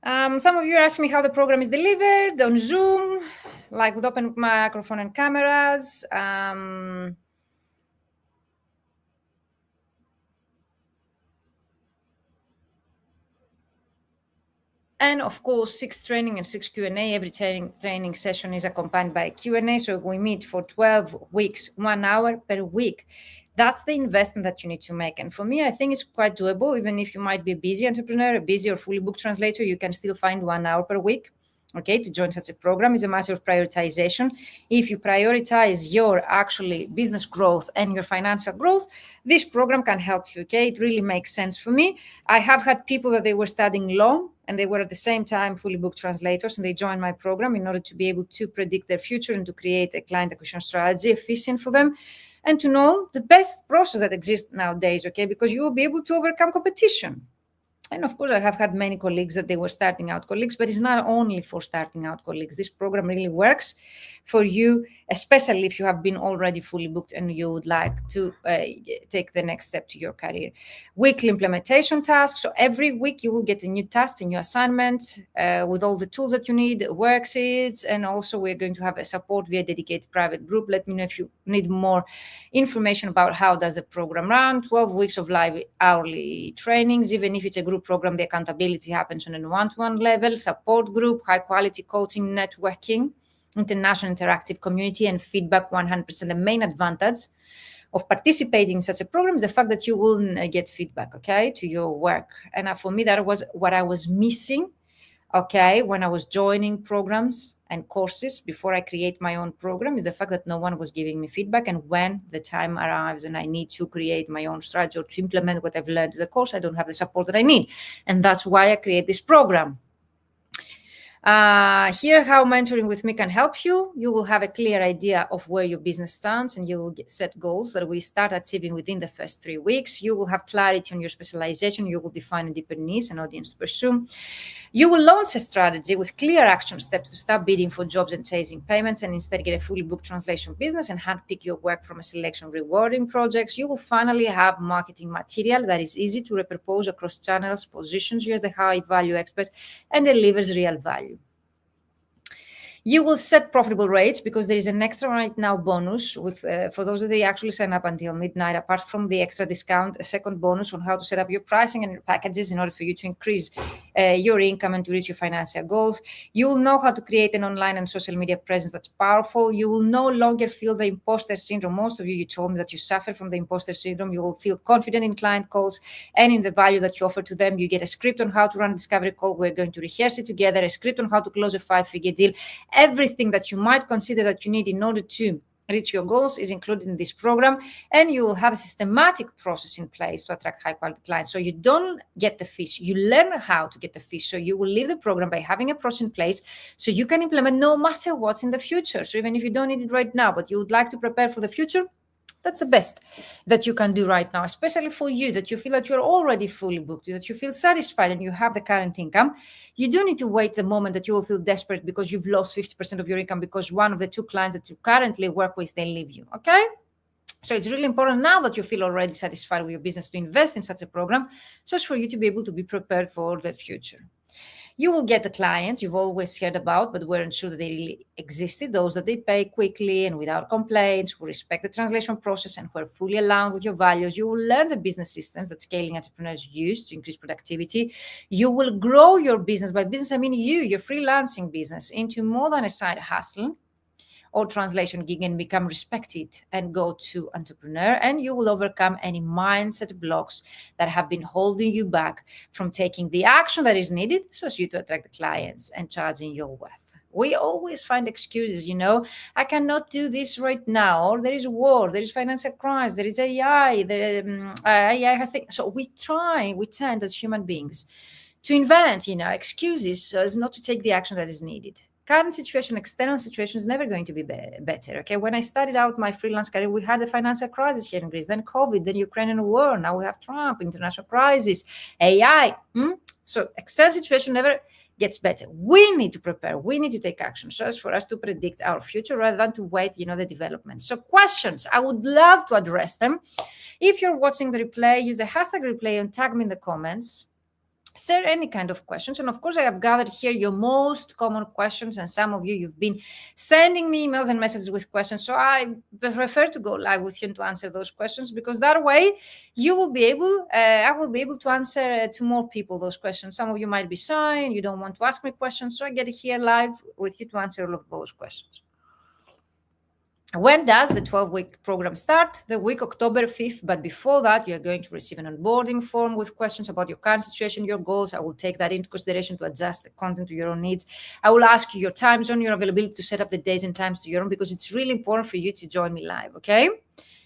Some of you are asking me how the program is delivered on Zoom, like with open microphone and cameras. And of course, 6 training and 6 Q&A. Every training session is accompanied by a Q&A. So we meet for 12 weeks, 1 hour per week. That's the investment that you need to make. And for me, I think it's quite doable. Even if you might be a busy entrepreneur, a busy or fully booked translator, you can still find 1 hour per week, okay, to join such a program. It's a matter of prioritization. If you prioritize your actually business growth and your financial growth, this program can help you, okay? It really makes sense for me. I have had people that they were studying law and they were at the same time fully booked translators, and they joined my program in order to be able to predict their future and to create a client acquisition strategy efficient for them, and to know the best process that exists nowadays, okay, because you will be able to overcome competition. And of course, I have had many colleagues that they were starting out colleagues, but it's not only for starting out colleagues. This program really works for you, especially if you have been already fully booked and you would like to take the next step to your career. Weekly implementation tasks. So every week you will get a new task, a new assignment with all the tools that you need, worksheets, and also we're going to have a support via dedicated private group. Let me know if you need more information about how does the program run. 12 weeks of live hourly trainings. Even if it's a group program, the accountability happens on a one-to-one level, support group, high quality coaching, networking, international interactive community, and feedback 100%. The main advantage of participating in such a program is the fact that you will get feedback, okay, to your work. And for me, that was what I was missing, okay, when I was joining programs and courses before I create my own program, is the fact that no one was giving me feedback. And when the time arrives and I need to create my own strategy or to implement what I've learned in the course, I don't have the support that I need. And that's why I create this program. Here, how mentoring with me can help you. You will have a clear idea of where your business stands, and you will set goals that we start achieving within the first 3 weeks. You will have clarity on your specialization. You will define a deeper niche and audience to pursue. You will launch a strategy with clear action steps to stop bidding for jobs and chasing payments, and instead get a fully booked translation business and handpick your work from a selection of rewarding projects. You will finally have marketing material that is easy to repurpose across channels, positions you as a high value expert, and delivers real value. You will set profitable rates because there is an extra right now bonus with for those that they actually sign up until midnight. Apart from the extra discount, a second bonus on how to set up your pricing and your packages in order for you to increase your income and to reach your financial goals. You will know how to create an online and social media presence that's powerful. You will no longer feel the imposter syndrome. Most of you told me that you suffer from the imposter syndrome. You will feel confident in client calls and in the value that you offer to them. You get a script on how to run a discovery call. We're going to rehearse it together, a script on how to close a 5-figure deal. Everything that you might consider that you need in order to reach your goals is included in this program, and you will have a systematic process in place to attract high quality clients. So you don't get the fish, you learn how to get the fish. So you will leave the program by having a process in place so you can implement no matter what's in the future. So even if you don't need it right now, but you would like to prepare for the future, that's the best that you can do right now, especially for you that you feel that you're already fully booked, that you feel satisfied and you have the current income. You don't need to wait the moment that you will feel desperate because you've lost 50% of your income because one of the 2 clients that you currently work with, they leave you, okay? So it's really important now that you feel already satisfied with your business to invest in such a program, so as for you to be able to be prepared for the future. You will get the clients you've always heard about, but weren't sure that they really existed, those that they pay quickly and without complaints, who respect the translation process and who are fully aligned with your values. You will learn the business systems that scaling entrepreneurs use to increase productivity. You will grow your business. By business, I mean your freelancing business, into more than a side hustle or translation gig and become respected and go to entrepreneur. And you will overcome any mindset blocks that have been holding you back from taking the action that is needed so as you to attract the clients and charging your worth. We always find excuses, I cannot do this right now, or there is war, there is financial crisis, there is AI, AI has things. So we tend as human beings to invent, excuses so as not to take the action that is needed. Current situation, external situation is never going to be better. Okay, when I started out my freelance career, we had a financial crisis here in Greece, then COVID, then Ukrainian war. Now we have Trump, international crisis, AI. So external situation never gets better. We need to prepare. We need to take action so as for us to predict our future rather than to wait, the development. So questions, I would love to address them. If you're watching the replay, use the hashtag replay and tag me in the comments. Share any kind of questions. And of course, I have gathered here your most common questions. And some of you've been sending me emails and messages with questions. So I prefer to go live with you to answer those questions, because that way you will be able, I will be able to answer to more people those questions. Some of you might be shy and you don't want to ask me questions. So I get here live with you to answer all of those questions. When does the 12-week program start? The week October 5th, but before that, you're going to receive an onboarding form with questions about your current situation, your goals. I will take that into consideration to adjust the content to your own needs. I will ask you your time zone, your availability to set up the days and times to your own, because it's really important for you to join me live, okay?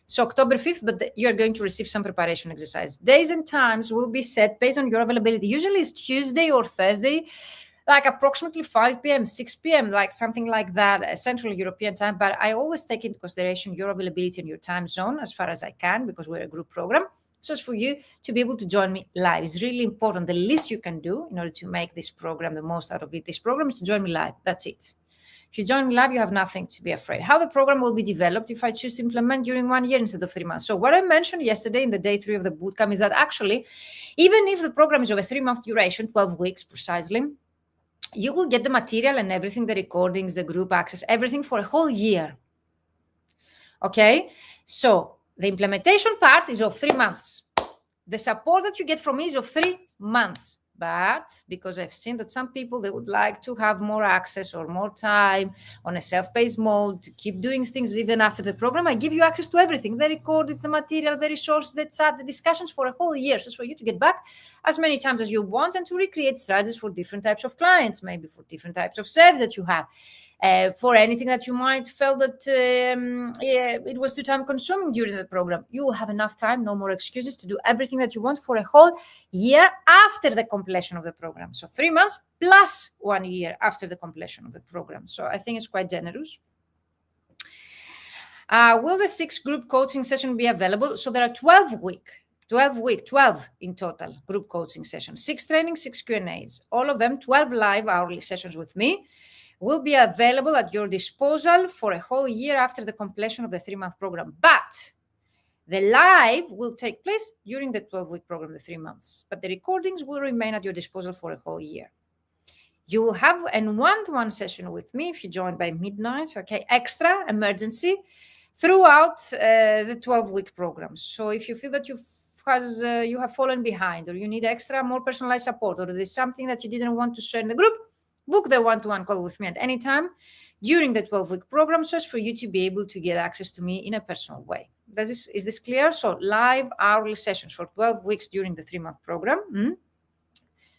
So October 5th, but you're going to receive some preparation exercise. Days and times will be set based on your availability. Usually it's Tuesday or Thursday, like approximately 5 p.m., 6 p.m., like something like that, Central European time. But I always take into consideration your availability and your time zone as far as I can, because we're a group program. So it's for you to be able to join me live. It's really important. The least you can do in order to make this program the most out of it, this program, is to join me live. That's it. If you join me live, you have nothing to be afraid. How the program will be developed if I choose to implement during 1 year instead of 3 months. So what I mentioned yesterday in the day 3 of the bootcamp is that actually, even if the program is of a 3-month duration, 12 weeks precisely, you will get the material and everything, the recordings, the group access, everything for a whole year. Okay? So the implementation part is of 3 months. The support that you get from me is of 3 months. But because I've seen that some people, they would like to have more access or more time on a self-paced mode to keep doing things even after the program, I give you access to everything, the recording, the material, the resources, the chat, the discussions for a whole year. So it's for you to get back as many times as you want and to recreate strategies for different types of clients, maybe for different types of service that you have. For anything that you might felt that it was too time consuming during the program, you will have enough time, no more excuses, to do everything that you want for a whole year after the completion of the program. So 3 months plus 1 year after the completion of the program. So I think it's quite generous. Will the 6 group coaching session be available? So there are 12 in total group coaching sessions, 6 trainings, 6 Q&As, all of them 12 live hourly sessions with me, will be available at your disposal for a whole year after the completion of the 3-month program. But the live will take place during the 12-week program, the 3 months. But the recordings will remain at your disposal for a whole year. You will have a one-to-one session with me if you join by midnight, okay? Extra emergency throughout the 12-week program. So if you feel that you have fallen behind, or you need extra, more personalized support, or there's something that you didn't want to share in the group, book the one-to-one call with me at any time during the 12-week program, just for you to be able to get access to me in a personal way. Is this clear? So live hourly sessions for 12 weeks during the 3-month program.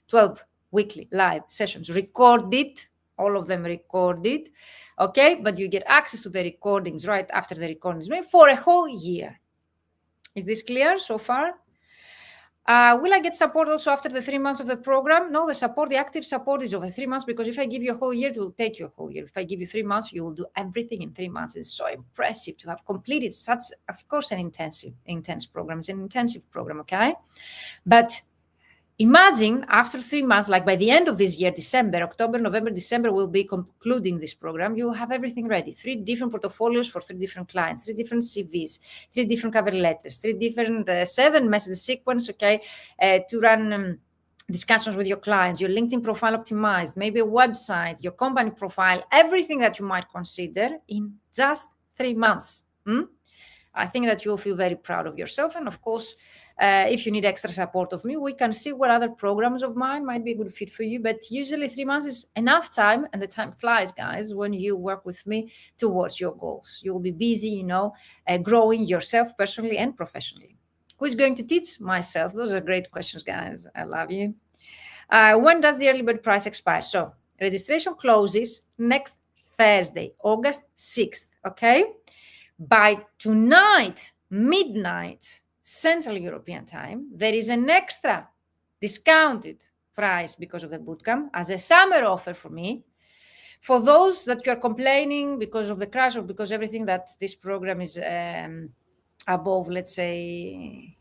12 weekly live sessions, recorded, all of them recorded, Okay, but you get access to the recordings right after the recordings for a whole year. Is this clear so far? Will I get support also after the 3 months of the program? No, the active support is over 3 months, because if I give you a whole year, it will take you a whole year. If I give you 3 months, you will do everything in 3 months. It's so impressive to have completed such, of course, an intense program. It's an intensive program, okay? But imagine after 3 months, like by the end of this year, December, October, November, December, we'll be concluding this program. You have everything ready. 3 different portfolios for 3 different clients, 3 different CVs, 3 different cover letters, 3 different 7 message sequence, okay, to run discussions with your clients, your LinkedIn profile optimized, maybe a website, your company profile, everything that you might consider in just 3 months. I think that you'll feel very proud of yourself. And of course, if you need extra support of me, we can see what other programs of mine might be a good fit for you. But usually 3 months is enough time, and the time flies, guys, when you work with me towards your goals. You'll be busy, growing yourself personally and professionally. Who is going to teach? Myself. Those are great questions, guys. I love you. When does the early bird price expire? So registration closes next Thursday, August 6th, okay? By tonight, midnight, Central European time, there is an extra discounted price because of the bootcamp as a summer offer for me. For those that you are complaining because of the crash or because everything that this program is above, let's say,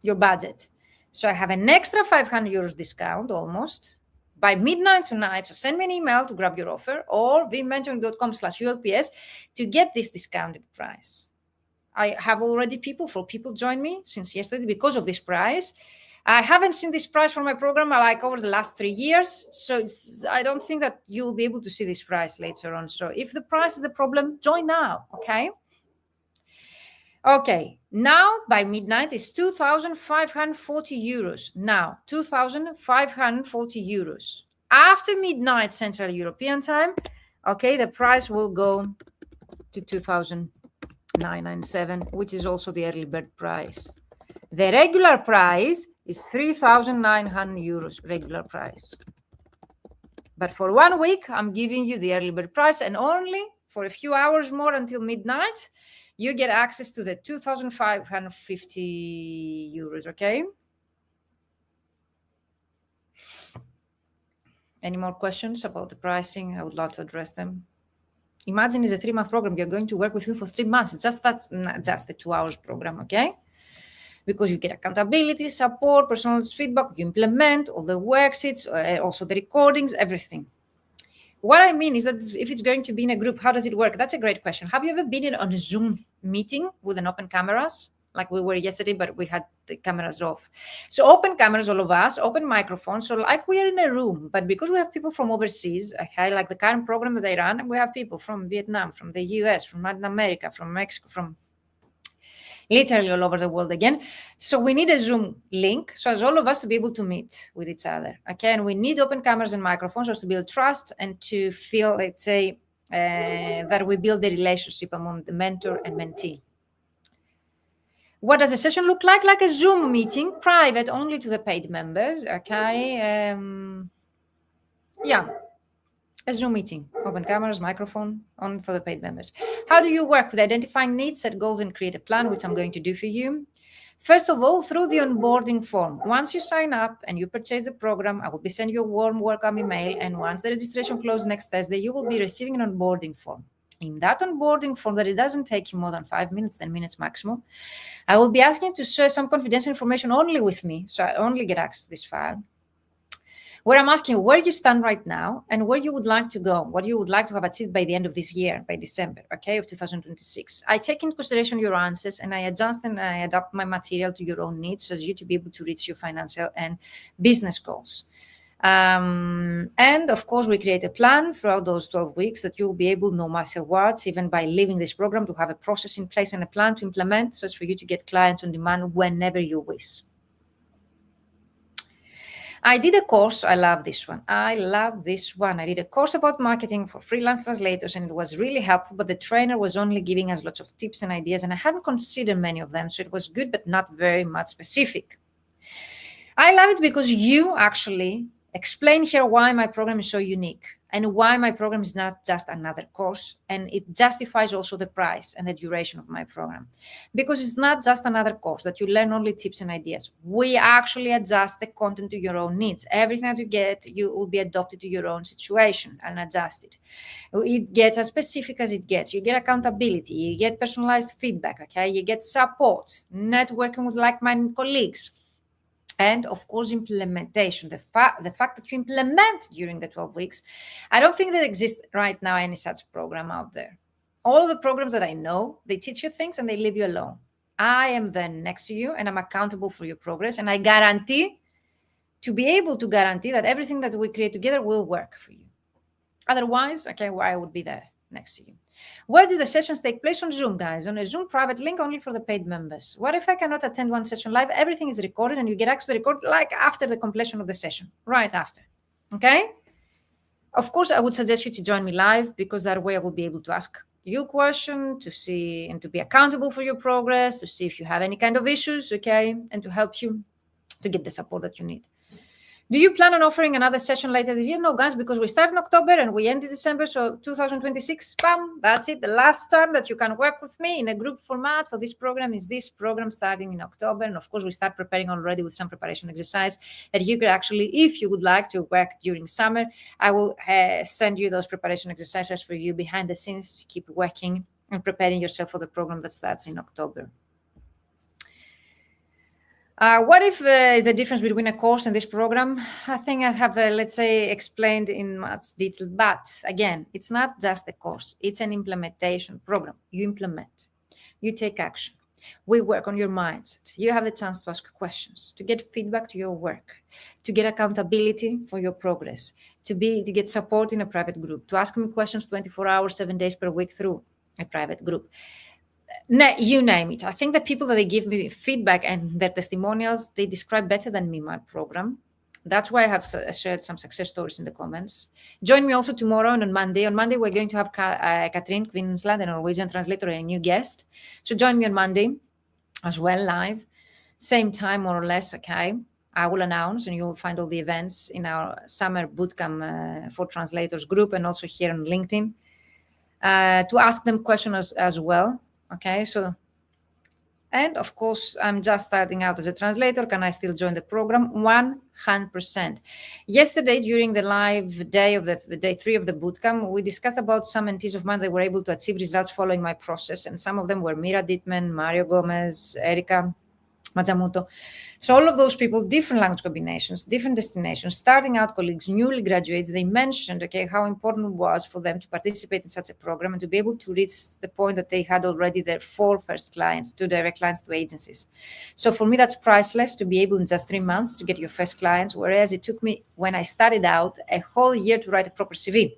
your budget. So I have an extra 500 euros discount almost by midnight tonight. So send me an email to grab your offer, or vmentoring.com/ULPS to get this discounted price. I have already people join me since yesterday because of this price. I haven't seen this price for my program like over the last 3 years. So I don't think that you'll be able to see this price later on. So if the price is the problem, join now, okay? Okay, now by midnight it's 2,540 euros. Now, 2,540 euros. After midnight Central European time, okay, the price will go to 2,997, which is also the early bird price. The regular price is 3,900 euros, regular price. But for 1 week, I'm giving you the early bird price, and only for a few hours more until midnight, you get access to the 2,550 euros, okay? Any more questions about the pricing? I would love to address them. Imagine it's a 3-month program. You're going to work with me for 3 months. Just that's not just a 2 hours program, okay? Because you get accountability, support, personal feedback, you implement all the worksheets, also the recordings, everything. What I mean is that if it's going to be in a group, how does it work? That's a great question. Have you ever been on a Zoom meeting with an open cameras? Like we were yesterday, but we had the cameras off. So open cameras, all of us, open microphones. So like we are in a room, but because we have people from overseas, okay, like the current program that I run, we have people from Vietnam, from the US, from Latin America, from Mexico, from literally all over the world again. So we need a Zoom link, so as all of us to be able to meet with each other, okay? And we need open cameras and microphones so to build trust and to feel, let's say, that we build a relationship among the mentor and mentee. What does a session look like? Like a Zoom meeting, private, only to the paid members, okay? Yeah. A Zoom meeting, open cameras, microphone, on for the paid members. How do you work with identifying needs, set goals, and create a plan, which I'm going to do for you? First of all, through the onboarding form. Once you sign up and you purchase the program, I will be sending you a warm welcome email. And once the registration closes next Thursday, you will be receiving an onboarding form. In that onboarding form, that it doesn't take you more than 5 minutes, 10 minutes maximum, I will be asking you to share some confidential information only with me, so I only get access to this file, where I'm asking you where you stand right now and where you would like to go, what you would like to have achieved by the end of this year, by December, okay, of 2026. I take into consideration your answers and I adjust and I adapt my material to your own needs so as you to be able to reach your financial and business goals. And of course, we create a plan throughout those 12 weeks that you'll be able, no matter what, even by leaving this program, to have a process in place and a plan to implement so as for you to get clients on demand whenever you wish. I did a course. I love this one. I did a course about marketing for freelance translators, and it was really helpful, but the trainer was only giving us lots of tips and ideas, and I hadn't considered many of them, so it was good, but not very much specific. I love it because you actually explain here why my program is so unique. and why my program is not just another course, and it justifies also the price and the duration of my program, because it's not just another course that you learn only tips and ideas. We actually adjust the content to your own needs. Everything that you get, you will be adopted to your own situation and adjusted. It gets as specific as it gets. You get accountability, you get personalized feedback, okay, you get support, networking with like-minded colleagues, and of course implementation. The fact that you implement during the 12 weeks, I don't think there exists right now any such program out there. All the programs that I know, they teach you things and they leave you alone. I am then next to you and I'm accountable for your progress, and I guarantee to be able to guarantee that everything that we create together will work for you. Otherwise, okay, why I would be there next to you. Where do the sessions take place? On Zoom, guys, on a Zoom private link only for the paid members. What if I cannot attend one session live? Everything is recorded and you get access to the record like after the completion of the session, right after. Okay? Of course, I would suggest you to join me live, because that way I will be able to ask you questions, to see and to be accountable for your progress, to see if you have any kind of issues, okay, and to help you to get the support that you need. Do you plan on offering another session later this year? No, guys, because we start in October and we end in December. So 2026, bam, that's it. The last time that you can work with me in a group format for this program is this program starting in October. And of course, we start preparing already with some preparation exercise that you could actually, if you would like to work during summer, I will send you those preparation exercises for you behind the scenes to keep working and preparing yourself for the program that starts in October. What if is the difference between a course and this program? I think I have, let's say, explained in much detail. But again, it's not just a course. It's an implementation program. You implement. You take action. We work on your mindset. You have the chance to ask questions, to get feedback to your work, to get accountability for your progress, to get support in a private group, to ask me questions 24 hours, 7 days per week through a private group. You name it. I think the people that they give me feedback and their testimonials, they describe better than me my program. That's why I have shared some success stories in the comments. Join me also tomorrow and on Monday. On Monday, we're going to have Katrin Kvinnsland, a Norwegian translator, and a new guest. So join me on Monday as well, live. Same time, more or less, okay? I will announce, and you'll find all the events in our summer bootcamp for translators group, and also here on LinkedIn, to ask them questions as well. Okay, so, and of course, I'm just starting out as a translator. Can I still join the program? 100%. Yesterday, during the live day of the day 3 of the bootcamp, we discussed about some mentees of mine that were able to achieve results following my process. And some of them were Mira Dittman, Mario Gomez, Erika Majamuto. So all of those people, different language combinations, different destinations, starting out colleagues, newly graduates, they mentioned, okay, how important it was for them to participate in such a program and to be able to reach the point that they had already their 4 first clients, 2 direct clients, 2 agencies. So for me, that's priceless to be able in just 3 months to get your first clients, whereas it took me, when I started out, a whole year to write a proper CV.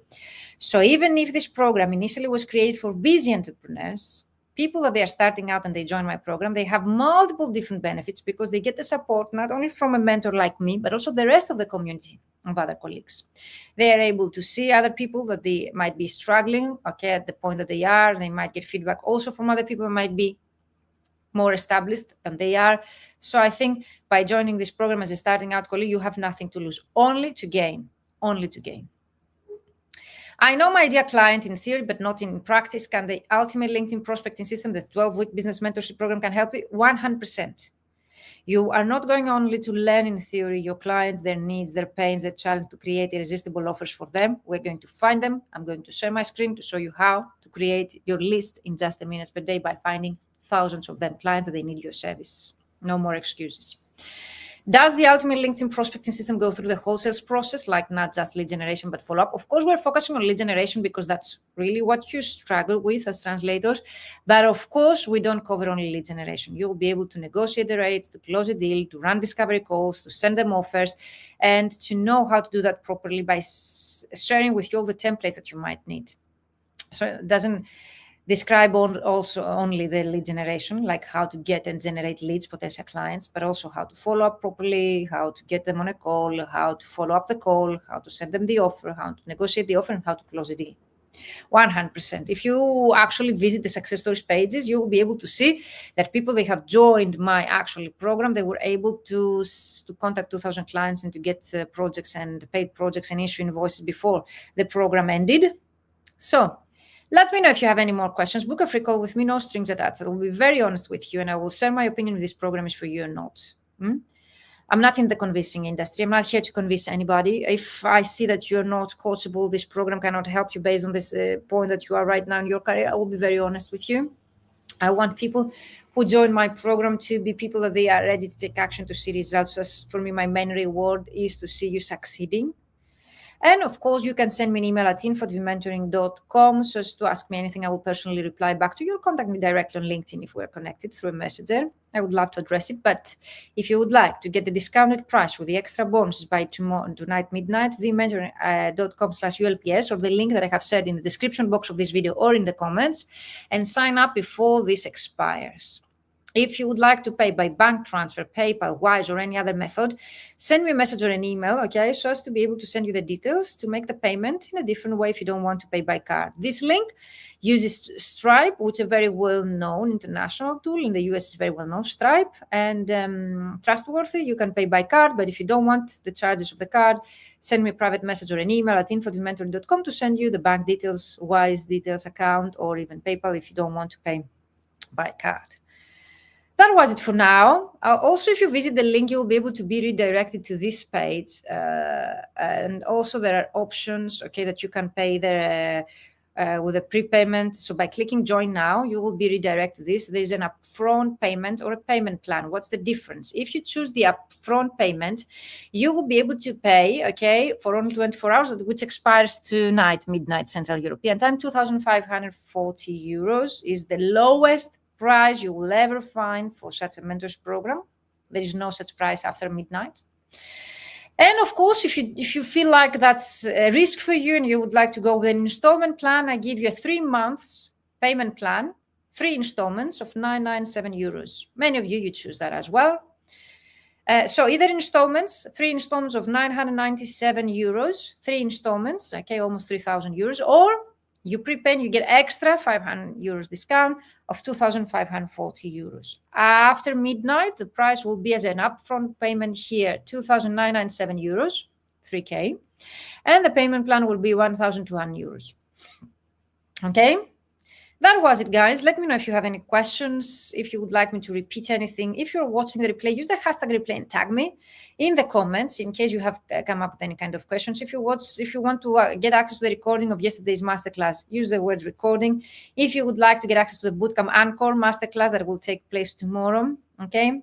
So even if this program initially was created for busy entrepreneurs, people that they are starting out and they join my program, they have multiple different benefits because they get the support not only from a mentor like me, but also the rest of the community of other colleagues. They are able to see other people that they might be struggling, okay, at the point that they are. They might get feedback also from other people who might be more established than they are. So I think by joining this program as a starting out colleague, you have nothing to lose, only to gain, only to gain. I know my ideal client in theory, but not in practice. Can the ultimate LinkedIn prospecting system, the 12-week business mentorship program, can help you? 100%. You are not going only to learn in theory your clients, their needs, their pains, their challenge, to create irresistible offers for them. We're going to find them. I'm going to share my screen to show you how to create your list in just a minute per day by finding thousands of them clients that they need your services. No more excuses. Does the ultimate LinkedIn prospecting system go through the whole sales process, like not just lead generation, but follow-up? Of course, we're focusing on lead generation because that's really what you struggle with as translators. But of course, we don't cover only lead generation. You'll be able to negotiate the rates, to close a deal, to run discovery calls, to send them offers, and to know how to do that properly by sharing with you all the templates that you might need. So it doesn't describe also only the lead generation, like how to get and generate leads, potential clients, but also how to follow up properly, how to get them on a call, how to follow up the call, how to send them the offer, how to negotiate the offer, and how to close the deal. 100%. If you actually visit the success stories pages, you will be able to see that people they have joined my actually program, they were able to contact 2,000 clients and to get projects and paid projects and issue invoices before the program ended. So let me know if you have any more questions. Book a free call with me, no strings attached. I will be very honest with you, and I will share my opinion if this program is for you or not. I'm not in the convincing industry. I'm not here to convince anybody. If I see that you're not coachable, this program cannot help you based on this point that you are right now in your career, I will be very honest with you. I want people who join my program to be people that they are ready to take action to see results. As for me, my main reward is to see you succeeding. And of course, you can send me an email at info@vmentoring.com. So as to ask me anything, I will personally reply back to you, or contact me directly on LinkedIn if we're connected through a messenger. I would love to address it. But if you would like to get the discounted price with the extra bonuses by tonight midnight, vmentoring.com/ULPS, or the link that I have shared in the description box of this video or in the comments, and sign up before this expires. If you would like to pay by bank transfer, PayPal, Wise, or any other method, send me a message or an email, okay, so as to be able to send you the details to make the payment in a different way if you don't want to pay by card. This link uses Stripe, which is a very well-known international tool. In the US, it's very well-known, Stripe, and trustworthy. You can pay by card, but if you don't want the charges of the card, send me a private message or an email at info@vmentoring.com to send you the bank details, Wise details, account, or even PayPal if you don't want to pay by card. That was it for now. Also, if you visit the link, you'll be able to be redirected to this page. And also there are options, okay, that you can pay there with a prepayment. So by clicking join now, you will be redirected to this. There's an upfront payment or a payment plan. What's the difference? If you choose the upfront payment, you will be able to pay, okay, for only 24 hours, which expires tonight, midnight Central European time. 2,540 euros is the lowest price you will ever find for such a mentors program. There is no such price after midnight. And of course, if you feel like that's a risk for you and you would like to go with an installment plan, I give you a 3 months payment plan, 3 installments of 997 euros. Many of you choose that as well. So either installments, 3 installments of 997 euros, 3 installments, okay, almost 3,000 euros, or you prepay and you get extra 500 euros discount of 2,540 euros. After midnight, the price will be as an upfront payment here, 2,997 euros, 3K, and the payment plan will be 1,200 euros. Okay, that was it, guys. Let me know if you have any questions, if you would like me to repeat anything. If you're watching the replay, use the hashtag replay and tag me in the comments in case you have come up with any kind of questions. If you want to get access to the recording of yesterday's masterclass, use the word recording. If you would like to get access to the Bootcamp Anchor masterclass that will take place tomorrow, okay,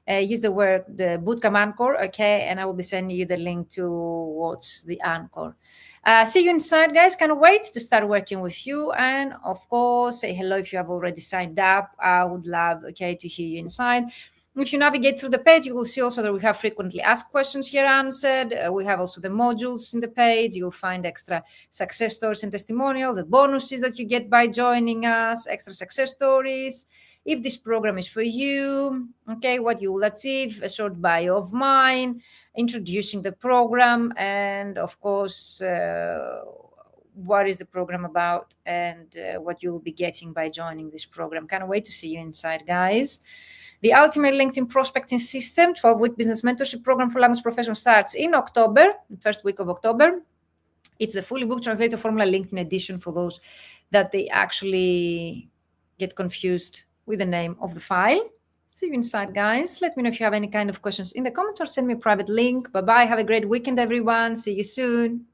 use the Bootcamp Anchor, okay, and I will be sending you the link to watch the Anchor. See you inside, guys. Can't wait to start working with you. And of course, say hello if you have already signed up. I would love, okay, to hear you inside. If you navigate through the page, you will see also that we have frequently asked questions here answered. We have also the modules in the page. You'll find extra success stories and testimonials, the bonuses that you get by joining us, extra success stories. If this program is for you, okay, what you will achieve, a short bio of mine, introducing the program, and of course, what is the program about and what you will be getting by joining this program. Can't wait to see you inside, guys. The Ultimate LinkedIn Prospecting System, 12-week business mentorship program for language professionals starts in October, the first week of October. It's the fully booked translator formula LinkedIn edition for those that they actually get confused with the name of the file. See you inside, guys. Let me know if you have any kind of questions in the comments or send me a private link. Bye-bye. Have a great weekend, everyone. See you soon.